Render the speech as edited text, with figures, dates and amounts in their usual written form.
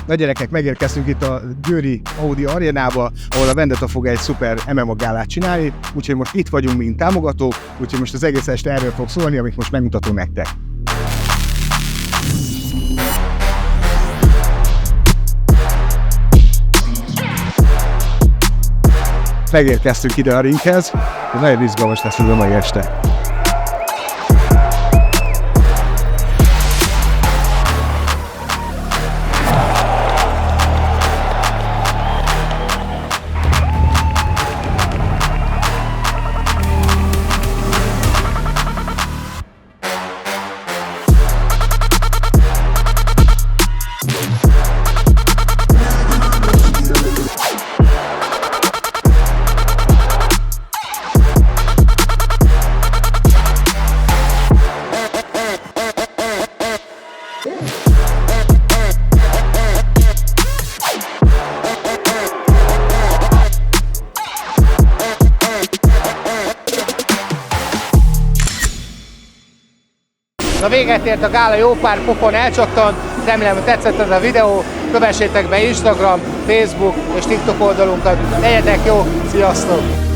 Na gyerekek, megérkeztünk itt a győri Audi arénába, ahol a Vendetta fog egy szuper MMA gálát csinálni, úgyhogy most itt vagyunk, mint támogatók, úgyhogy most az egész este erről fog szólni, amit most megmutatom nektek. Megérkeztünk ide a ringhez, nagyon izgalmas lesz ez a mai este. Na, véget ért a gála, jó pár pofon elcsattant, remélem, hogy tetszett ez a videó, kövessétek be Instagram, Facebook és TikTok oldalunkat, legyetek jó, sziasztok!